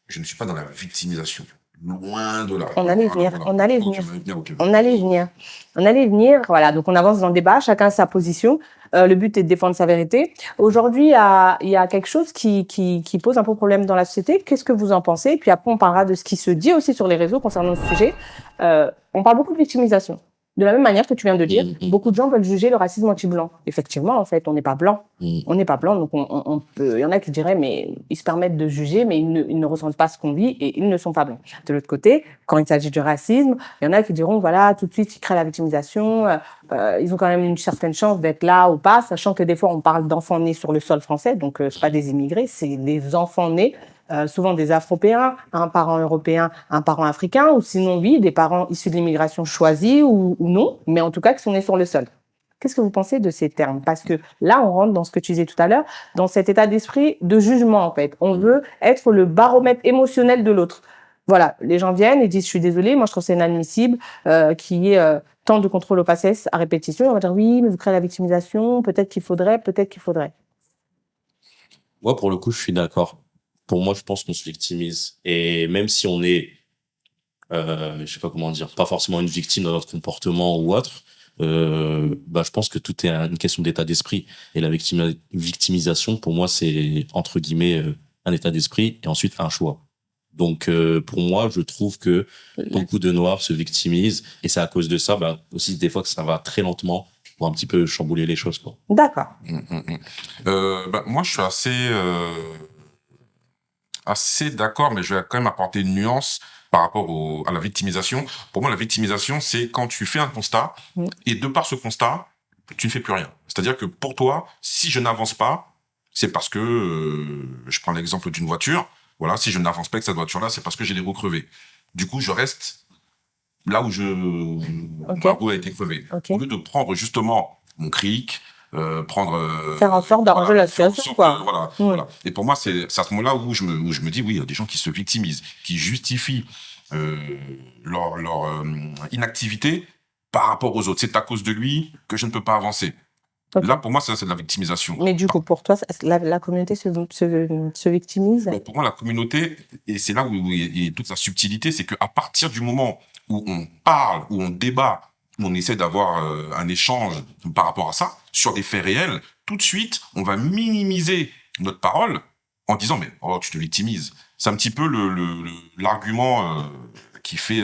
je ne suis pas dans la victimisation. Loin de là. On allait venir, Voilà. on allait Ok, venir. ok. On allait venir. On allait venir. Voilà, donc on avance dans le débat, chacun a sa position. Le but est de défendre sa vérité. Aujourd'hui, il y a quelque chose qui pose un peu problème dans la société. Qu'est-ce que vous en pensez? Puis après, on parlera de ce qui se dit aussi sur les réseaux concernant ce sujet. On parle beaucoup de victimisation. De la même manière que tu viens de dire, beaucoup de gens veulent juger le racisme anti-blanc. Effectivement, en fait, on n'est pas blanc. On n'est pas blanc, donc on peut. Il y en a qui diraient, mais ils se permettent de juger, mais ils ne ressentent pas ce qu'on vit et ils ne sont pas blancs. De l'autre côté, quand il s'agit du racisme, il y en a qui diront, voilà, tout de suite, ils créent la victimisation. Ils ont quand même une certaine chance d'être là ou pas, sachant que des fois, on parle d'enfants nés sur le sol français, donc c'est pas des immigrés, c'est des enfants nés. Souvent des Afropéens, un parent européen, un parent africain, ou sinon, oui, des parents issus de l'immigration choisie ou non, mais en tout cas qui sont nés sur le sol. Qu'est-ce que vous pensez de ces termes? Parce que là, on rentre dans ce que tu disais tout à l'heure, dans cet état d'esprit de jugement, en fait. On veut être le baromètre émotionnel de l'autre. Voilà, les gens viennent et disent, je suis désolée, moi je trouve que c'est inadmissible qu'il y ait tant de contrôle au faciès à répétition. On va dire, oui, mais vous créez la victimisation, peut-être qu'il faudrait. Moi, pour le coup, je suis d'accord. Pour moi, je pense qu'on se victimise. Et même si on est, je sais pas comment dire, pas forcément une victime dans notre comportement ou autre, je pense que tout est une question d'état d'esprit. Et la victimisation, pour moi, c'est, entre guillemets, un état d'esprit et ensuite un choix. Donc, pour moi, je trouve que beaucoup de Noirs se victimisent. Et c'est à cause de ça, aussi, des fois, que ça va très lentement pour un petit peu chambouler les choses, quoi. D'accord. Moi, je suis assez d'accord, mais je vais quand même apporter une nuance par rapport à la victimisation. Pour moi, la victimisation, c'est quand tu fais un constat et de par ce constat, tu ne fais plus rien. C'est-à-dire que pour toi, si je n'avance pas, c'est parce que, je prends l'exemple d'une voiture, voilà, si je n'avance pas avec cette voiture-là, c'est parce que j'ai les roues crevées. Du coup, je reste là où ma roue a été crevée. Okay. Au lieu de prendre justement mon cric, faire en sorte d'arranger la situation, quoi. Voilà. Et pour moi, c'est à ce moment-là où je me dis, oui, il y a des gens qui se victimisent, qui justifient leur inactivité par rapport aux autres. C'est à cause de lui que je ne peux pas avancer. Okay. Là, pour moi, c'est de la victimisation. Mais du coup, pour toi, la communauté se victimise? Pour moi, la communauté, et c'est là où il y a toute la subtilité, c'est qu'à partir du moment où on parle, où on débat, où on essaie d'avoir un échange par rapport à ça, sur des faits réels, tout de suite, on va minimiser notre parole en disant, mais oh, tu te victimises. C'est un petit peu l'argument qui fait,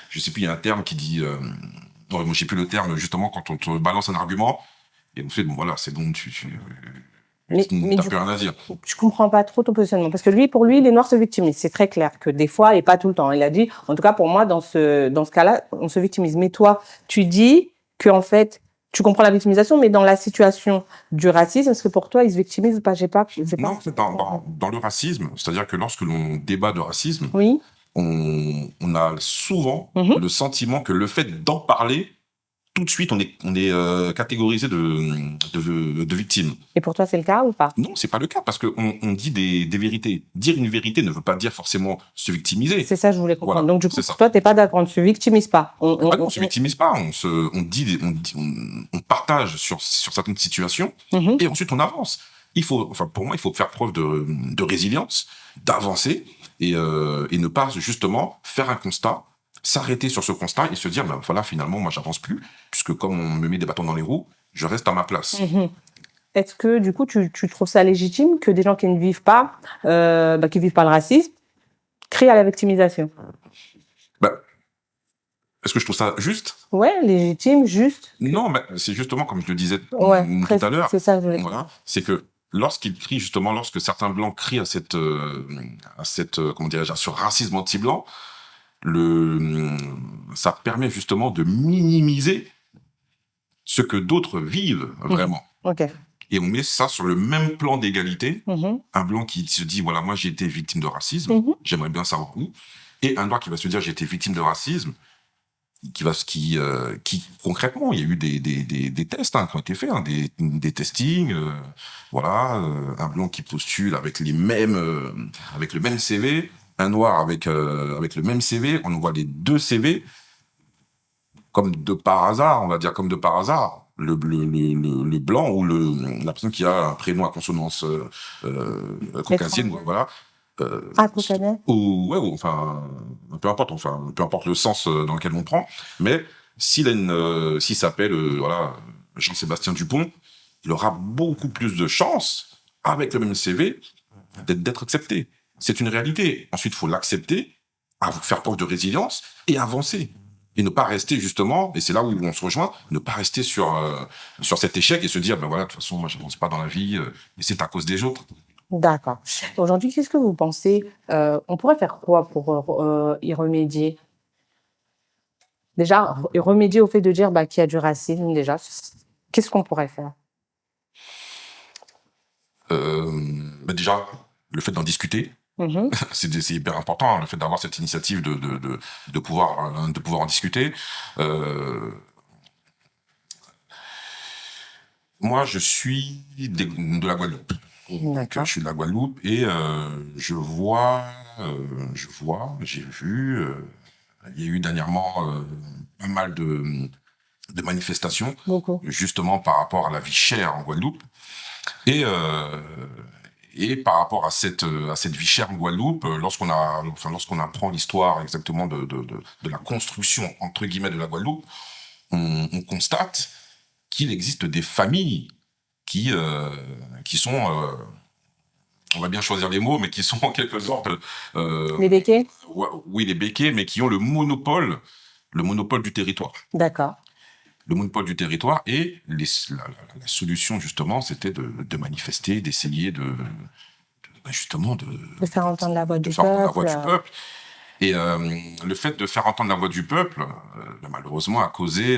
je sais plus, il y a un terme qui dit, non, moi j'ai plus le terme, justement, quand on te balance un argument, et on fait, bon voilà, c'est bon, mais t'as plus rien à dire. Je comprends pas trop ton positionnement, parce que pour lui, les Noirs se victimisent. C'est très clair que des fois, et pas tout le temps. Il a dit, en tout cas pour moi, dans ce cas-là, on se victimise. Mais toi, tu dis que en fait, tu comprends la victimisation, mais dans la situation du racisme, est-ce que pour toi, ils se victimisent ou pas? Non, en fait, dans le racisme, c'est-à-dire que lorsque l'on débat de racisme, oui. on a souvent le sentiment que le fait d'en parler, tout de suite, on est catégorisé de victimes. Et pour toi, c'est le cas ou pas? Non, c'est pas le cas, parce que on dit des vérités. Dire une vérité ne veut pas dire forcément se victimiser. C'est ça, je voulais comprendre. Voilà, donc, du coup, toi, t'es pas d'accord, on ne se victimise pas. On se victimise pas, on partage sur certaines situations, et ensuite on avance. Pour moi, il faut faire preuve de résilience, d'avancer, et ne pas justement faire un constat, s'arrêter sur ce constat et se dire, voilà, finalement, moi, j'avance plus, puisque comme on me met des bâtons dans les roues, je reste à ma place. Est-ce que, du coup, tu trouves ça légitime que des gens qui ne vivent pas, qui vivent pas le racisme, crient à la victimisation? Est-ce que je trouve ça juste? Ouais, légitime, juste. Non, mais c'est justement, comme je le disais tout à l'heure, c'est ça, je voulais voilà, c'est que lorsque certains blancs crient à ce racisme anti-blanc, ça permet justement de minimiser ce que d'autres vivent vraiment. Okay. Et on met ça sur le même plan d'égalité. Un blanc qui se dit, voilà, moi j'ai été victime de racisme, j'aimerais bien savoir où. Et un noir qui va se dire, j'ai été victime de racisme, qui concrètement, il y a eu des tests qui ont été faits, des testings, un blanc qui postule avec le même CV, un noir avec le même CV, on voit les deux CV comme de par hasard, le blanc ou la personne qui a un prénom à consonance caucasienne, voilà. Caucasien. Ou enfin, peu importe le sens dans lequel on prend, mais s'il s'appelle voilà, Jean-Sébastien Dupont, il aura beaucoup plus de chances, avec le même CV, d'être accepté. C'est une réalité. Ensuite, il faut l'accepter, faire preuve de résilience et avancer. Et ne pas rester justement, et c'est là où on se rejoint, ne pas rester sur cet échec et se dire, ben voilà, de toute façon, moi, j'avance pas dans la vie, et c'est à cause des autres. D'accord. Aujourd'hui, qu'est-ce que vous pensez on pourrait faire quoi pour y remédier? Déjà, remédier au fait de dire qu'il y a du racisme, déjà, qu'est-ce qu'on pourrait faire? Déjà, le fait d'en discuter, c'est hyper important, hein, le fait d'avoir cette initiative de pouvoir en discuter. Moi, je suis de la Guadeloupe. Donc, je suis de la Guadeloupe et j'ai vu, il y a eu dernièrement pas mal de manifestations, justement par rapport à la vie chère en Guadeloupe. Et par rapport à cette vie chère en Guadeloupe, lorsqu'on apprend l'histoire exactement de la construction entre guillemets de la Guadeloupe, on constate qu'il existe des familles qui sont on va bien choisir les mots, mais qui sont en quelque sorte les béquets. Oui, les béquets, mais qui ont le monopole du territoire. D'accord. Le monopole du territoire et la solution justement, c'était de manifester, d'essayer de faire entendre la voix du peuple. Et le fait de faire entendre la voix du peuple, malheureusement, a causé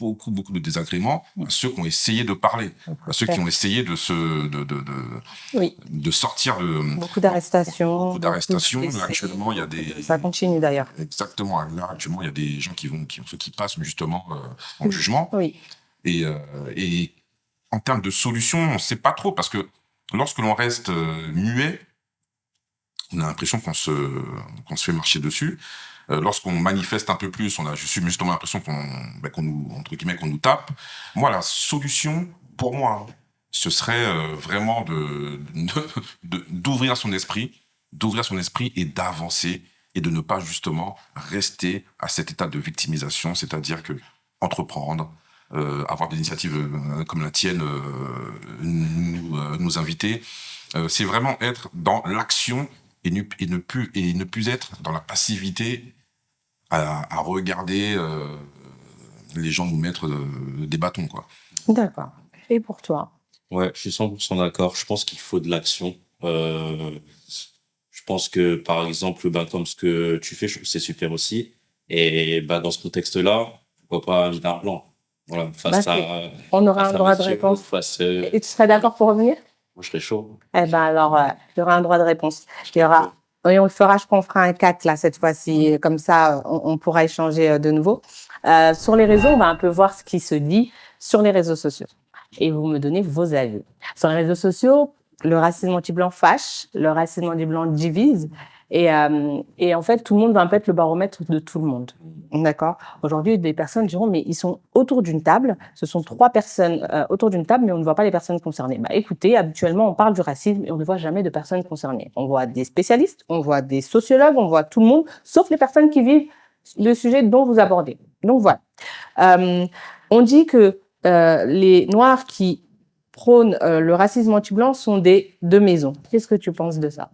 beaucoup de désagréments à ceux qui ont essayé de parler, à ceux qui ont essayé de sortir de... Beaucoup d'arrestations. Actuellement, il y a des... Ça continue d'ailleurs. Exactement. Là, actuellement, il y a des gens qui passent justement en jugement. Oui. Et en termes de solutions, on ne sait pas trop, parce que lorsque l'on reste muet, on a l'impression qu'on se fait marcher dessus. Lorsqu'on manifeste un peu plus, on a justement l'impression qu'on nous tape. Moi, la solution, pour moi, ce serait vraiment d'ouvrir son esprit et d'avancer et de ne pas justement rester à cet état de victimisation, c'est-à-dire que entreprendre, avoir des initiatives comme la tienne, nous inviter, c'est vraiment être dans l'action et ne plus être dans la passivité à regarder les gens nous mettre des bâtons, quoi. D'accord. Et pour toi? Ouais, je suis 100% d'accord. Je pense qu'il faut de l'action. Je pense que, par exemple, comme ce que tu fais, je trouve que c'est super aussi. Et dans ce contexte-là, pourquoi pas un vin blanc? Voilà, on aura un droit de réponse. Et tu serais d'accord pour revenir? Moi, je serais chaud. Eh ben alors, il y aura un droit de réponse. Et on le fera, je crois qu'on fera un 4 là cette fois-ci, comme ça on pourra échanger de nouveau. Sur les réseaux, on va un peu voir ce qui se dit sur les réseaux sociaux. Et vous me donnez vos avis. Sur les réseaux sociaux, le racisme anti-blanc fâche, le racisme anti-blanc divise. Et en fait, tout le monde va un peu être le baromètre de tout le monde. D'accord? Aujourd'hui, des personnes diront, mais ils sont autour d'une table. Ce sont 3 personnes autour d'une table, mais on ne voit pas les personnes concernées. Écoutez, habituellement, on parle du racisme et on ne voit jamais de personnes concernées. On voit des spécialistes, on voit des sociologues, on voit tout le monde, sauf les personnes qui vivent le sujet dont vous abordez. Donc voilà. On dit que les Noirs qui prônent le racisme anti-blanc sont des deux maisons. Qu'est-ce que tu penses de ça?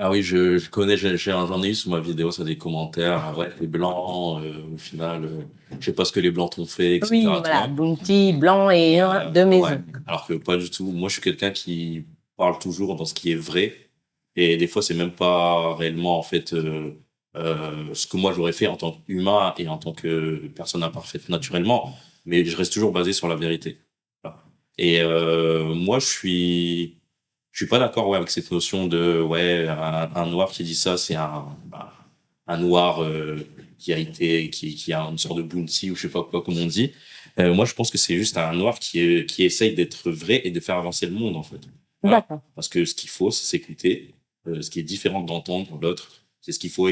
Ah oui, je connais, j'en ai eu sur ma vidéo, ça des commentaires, ouais, les blancs, au final, je sais pas ce que les blancs t'ont fait, etc. Oui, voilà, Bounty, blanc et deux maisons. Ouais, alors que pas du tout. Moi, je suis quelqu'un qui parle toujours dans ce qui est vrai, et des fois, c'est même pas réellement, en fait, ce que moi j'aurais fait en tant qu'humain et en tant que personne imparfaite naturellement, mais je reste toujours basé sur la vérité. Voilà. Et moi, je suis pas d'accord avec cette notion de un noir qui dit ça, c'est un noir qui a une sorte de bounty ou je sais pas quoi comme on dit. Moi je pense que c'est juste un noir qui essaye d'être vrai et de faire avancer le monde en fait. Voilà. D'accord. Parce que ce qu'il faut c'est s'écouter, ce qui est différent d'entendre l'autre, c'est il faut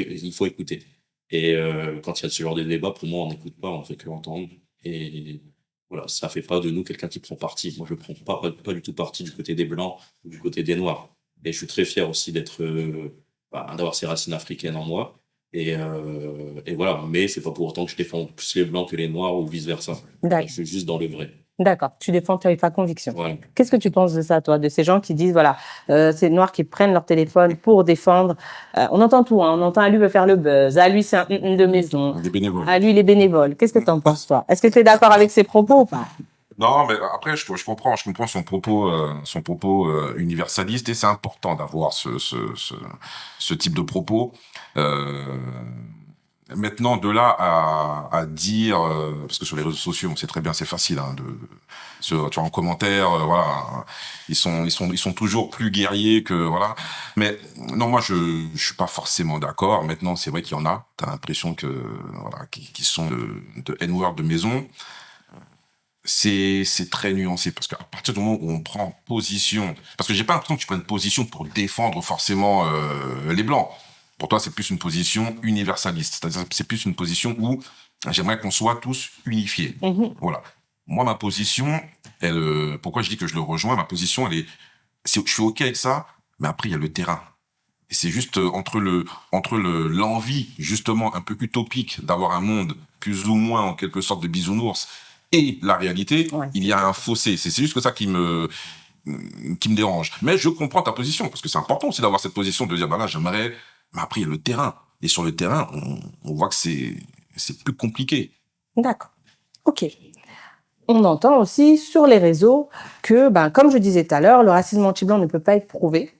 écouter. Et quand il y a ce genre de débat, pour moi on n'écoute pas, on fait que entendre. Et voilà, ça fait pas de nous quelqu'un qui prend parti. Moi, je prends pas du tout parti du côté des Blancs ou du côté des Noirs. Et je suis très fier aussi d'avoir ces racines africaines en moi. Et voilà. Mais c'est pas pour autant que je défends plus les Blancs que les Noirs ou vice versa. D'accord. Je suis juste dans le vrai. D'accord. Tu défends avec ta conviction. Voilà. Qu'est-ce que tu penses de ça, toi, de ces gens qui disent, voilà, ces Noirs qui prennent leur téléphone pour défendre. On entend tout, hein. On entend, à lui veut faire le buzz, à lui c'est un de maison, Des bénévoles. à lui les bénévoles. Qu'est-ce que tu en penses, toi? Est-ce que tu es d'accord avec ces propos ou pas? Non, mais après, je comprends son propos universaliste, et c'est important d'avoir ce type de propos. Maintenant, de là à dire, parce que sur les réseaux sociaux, on sait très bien, c'est facile, hein, tu vois, en commentaire, voilà, ils sont toujours plus guerriers que, voilà. Mais non, moi, je suis pas forcément d'accord. Maintenant, c'est vrai qu'il y en a. T'as l'impression que, voilà, qui sont de N-word de maison. C'est très nuancé, parce qu'à partir du moment où on prend position, parce que j'ai pas l'impression que tu prennes position pour défendre forcément les blancs. Pour toi, c'est plus une position universaliste, c'est-à-dire c'est plus une position où j'aimerais qu'on soit tous unifiés. Voilà. Moi, ma position, pourquoi je dis que je le rejoins, ma position, je suis ok avec ça, mais après il y a le terrain. Et c'est juste entre l'envie justement un peu utopique d'avoir un monde plus ou moins en quelque sorte de bisounours et la réalité, Ouais. il y a un fossé. C'est juste que ça qui me dérange. Mais je comprends ta position, parce que c'est important aussi d'avoir cette position de dire, bah là, j'aimerais, mais après, il y a le terrain. Et sur le terrain, on voit que c'est plus compliqué. D'accord. OK. On entend aussi sur les réseaux que, ben, comme je disais tout à l'heure, le racisme anti-blanc ne peut pas être prouvé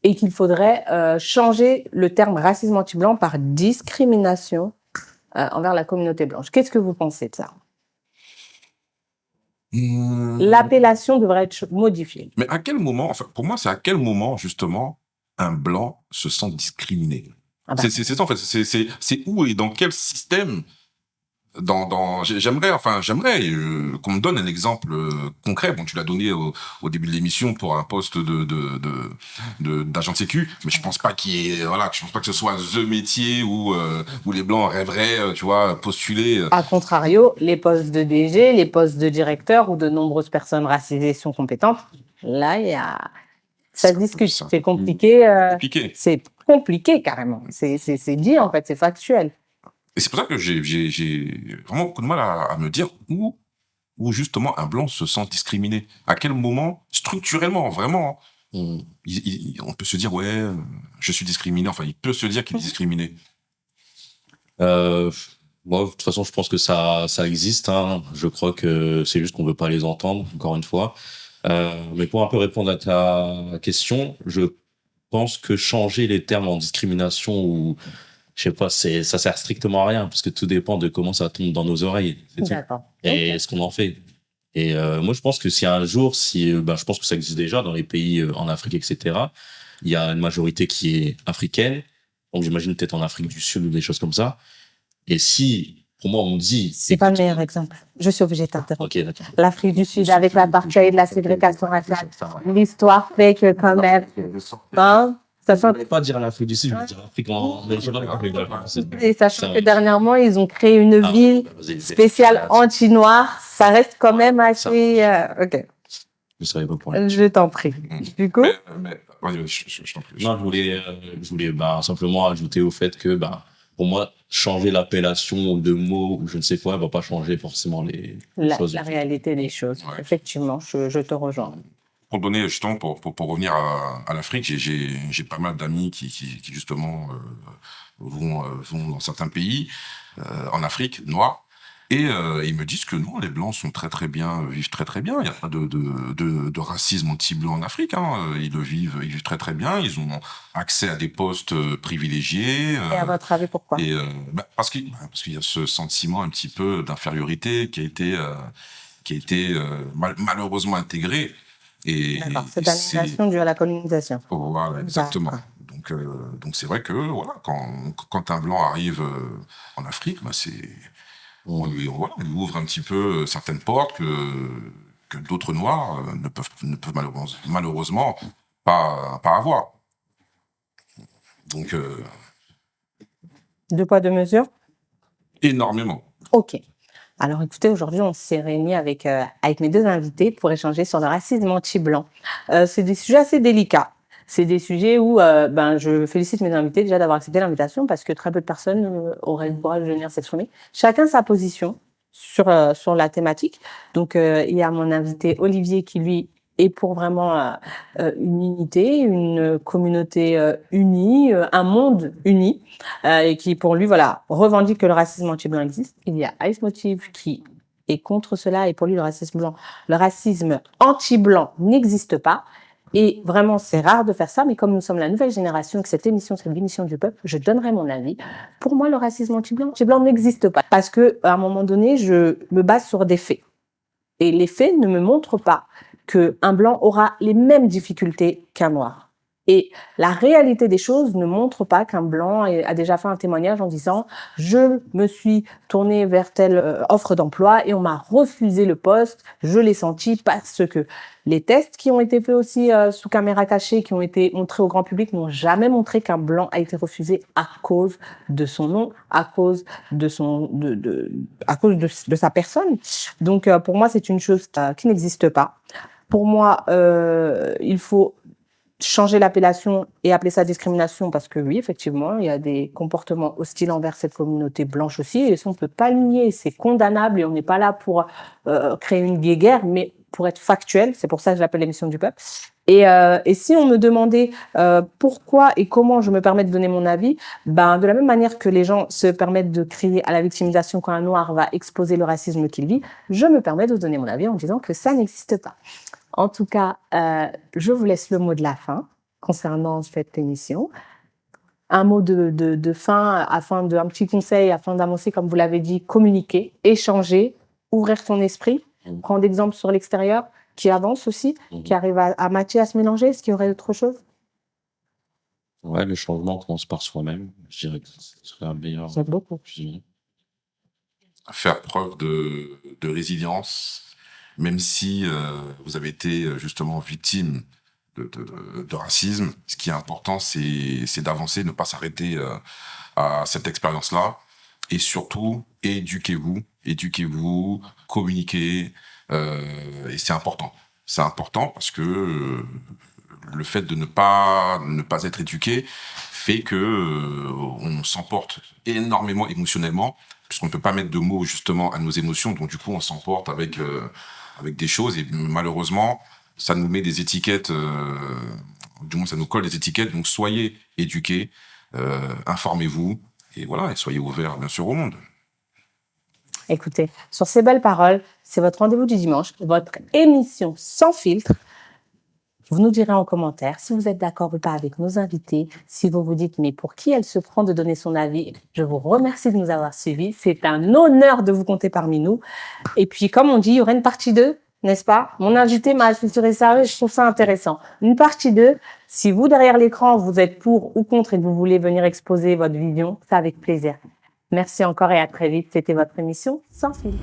et qu'il faudrait changer le terme racisme anti-blanc par discrimination envers la communauté blanche. Qu'est-ce que vous pensez de ça? L'appellation devrait être modifiée. Mais à quel moment, enfin, pour moi, c'est à quel moment, justement, un blanc se sent discriminé? Ah bah. C'est ça, en fait. C'est où et dans quel système? J'aimerais qu'on me donne un exemple concret. Bon, tu l'as donné au début de l'émission pour un poste d'agent de sécu, mais je pense pas je pense pas que ce soit the métier où les blancs rêveraient, tu vois, postuler. A contrario, les postes de DG, les postes de directeur où de nombreuses personnes racisées sont compétentes, là, ça se discute. Ça. C'est compliqué. Compliqué. C'est compliqué carrément. C'est dit en fait, c'est factuel. Et c'est pour ça que j'ai vraiment beaucoup de mal à me dire où justement un blanc se sent discriminé. À quel moment, structurellement, vraiment, on peut se dire, ouais, je suis discriminé. Enfin, il peut se dire qu'il est discriminé. Moi, de toute façon, je pense que ça existe, hein. Je crois que c'est juste qu'on veut pas les entendre, encore une fois. Mais pour un peu répondre à ta question, je pense que changer les termes en discrimination ou, je sais pas, ça sert strictement à rien, parce que tout dépend de comment ça tombe dans nos oreilles. C'est tout. D'accord. Et ce qu'on en fait. Et moi, je pense que si un jour, je pense que ça existe déjà dans les pays en Afrique, etc. Il y a une majorité qui est africaine, donc j'imagine peut-être en Afrique du Sud ou des choses comme ça. Et si, pour moi, on me dit... C'est pas le meilleur exemple. Je suis obligée de t'interrompre. Ok, d'accord. L'Afrique du Sud avec l'apartheid, la ségrégation raciale, l'histoire fait que quand même, hein, Je ne voulais pas dire l'Afrique du Sud, je voulais dire l'Afrique en... Et sachant que dernièrement, ils ont créé une ville spéciale anti-noir, ça reste quand même assez... Ok. Je savais pas pour Je t'en prie. Du coup, Mais vas-y, je t'en prie. non, je voulais simplement ajouter au fait que, pour moi, changer l'appellation de mots ou je ne sais quoi, va pas changer forcément les choses. la réalité des choses. Ouais. Effectivement, je te rejoins. Pour donner, justement, pour revenir à l'Afrique, j'ai pas mal d'amis qui justement vont dans certains pays en Afrique noirs, et ils me disent que non, les blancs sont très très bien, vivent très très bien. Il n'y a pas de racisme anti-blanc en Afrique. Hein. Ils vivent très très bien. Ils ont accès à des postes privilégiés. Et à votre avis, pourquoi? Et parce qu'il y a ce sentiment un petit peu d'infériorité qui a été malheureusement intégré. D'accord, c'est l'annulation due à la colonisation. Voilà, exactement. Donc c'est vrai que voilà, quand un blanc arrive en Afrique, on lui ouvre un petit peu certaines portes que d'autres noirs ne peuvent malheureusement pas avoir. Donc Deux poids, deux mesures? énormément. Ok. Alors écoutez, aujourd'hui, on s'est réunis avec mes deux invités pour échanger sur le racisme anti-blanc. C'est des sujets assez délicats. C'est des sujets où je félicite mes invités déjà d'avoir accepté l'invitation parce que très peu de personnes auraient le courage de venir s'exprimer. Chacun sa position sur la thématique. Donc il y a mon invité Olivier qui lui est pour vraiment une unité, une communauté unie, un monde uni, et qui pour lui voilà revendique que le racisme anti-blanc existe. Il y a Ice Motive qui est contre cela et pour lui le racisme anti-blanc n'existe pas. Et vraiment, c'est rare de faire ça, mais comme nous sommes la nouvelle génération et que cette émission, c'est l'émission du peuple, je donnerai mon avis. Pour moi, le racisme anti-blanc n'existe pas. Parce que, à un moment donné, je me base sur des faits. Et les faits ne me montrent pas qu'un blanc aura les mêmes difficultés qu'un noir. Et la réalité des choses ne montre pas qu'un blanc a déjà fait un témoignage en disant « Je me suis tourné vers telle offre d'emploi et on m'a refusé le poste, je l'ai senti parce que… » Les tests qui ont été faits aussi sous caméra cachée, qui ont été montrés au grand public, n'ont jamais montré qu'un blanc a été refusé à cause de son nom, à cause de sa personne. Donc pour moi, c'est une chose qui n'existe pas. Pour moi, il faut changer l'appellation et appeler ça discrimination parce que oui, effectivement, il y a des comportements hostiles envers cette communauté blanche aussi et ça, on peut pas le nier, c'est condamnable et on n'est pas là pour créer une guéguerre, mais pour être factuel, c'est pour ça que je l'appelle l'émission du peuple. Et si on me demandait pourquoi et comment je me permets de donner mon avis, de la même manière que les gens se permettent de crier à la victimisation quand un noir va exposer le racisme qu'il vit, je me permets de donner mon avis en disant que ça n'existe pas. En tout cas, je vous laisse le mot de la fin concernant cette émission. Un mot de fin, un petit conseil, afin d'avancer, comme vous l'avez dit, communiquer, échanger, ouvrir son esprit, prendre exemple sur l'extérieur, qui avance aussi, qui arrive à matcher, à se mélanger. Est-ce qu'il y aurait autre chose? Ouais, le changement commence par soi-même. Je dirais que ce serait un meilleur. J'aime beaucoup. Faire preuve de résilience, même si vous avez été justement victime de racisme. Ce qui est important, c'est d'avancer, ne pas s'arrêter à cette expérience-là. Et surtout, éduquez-vous, communiquez. Et c'est important. C'est important parce que le fait de ne pas être éduqué fait que on s'emporte énormément émotionnellement, puisqu'on ne peut pas mettre de mots justement à nos émotions. Donc du coup, on s'emporte avec des choses et malheureusement, ça nous met des étiquettes. Du moins, ça nous colle des étiquettes. Donc soyez éduqués, informez-vous et voilà, et soyez ouverts bien sûr au monde. Écoutez, sur ces belles paroles, c'est votre rendez-vous du dimanche, votre émission sans filtre. Vous nous direz en commentaire si vous êtes d'accord ou pas avec nos invités, si vous vous dites mais pour qui elle se prend de donner son avis. Je vous remercie de nous avoir suivis. C'est un honneur de vous compter parmi nous. Et puis, comme on dit, il y aura une partie 2, n'est-ce pas? Mon invité m'a assuré ça et je trouve ça intéressant. Une partie 2, si vous, derrière l'écran, vous êtes pour ou contre et que vous voulez venir exposer votre vision, c'est avec plaisir. Merci encore et à très vite. C'était votre émission Sans filtre.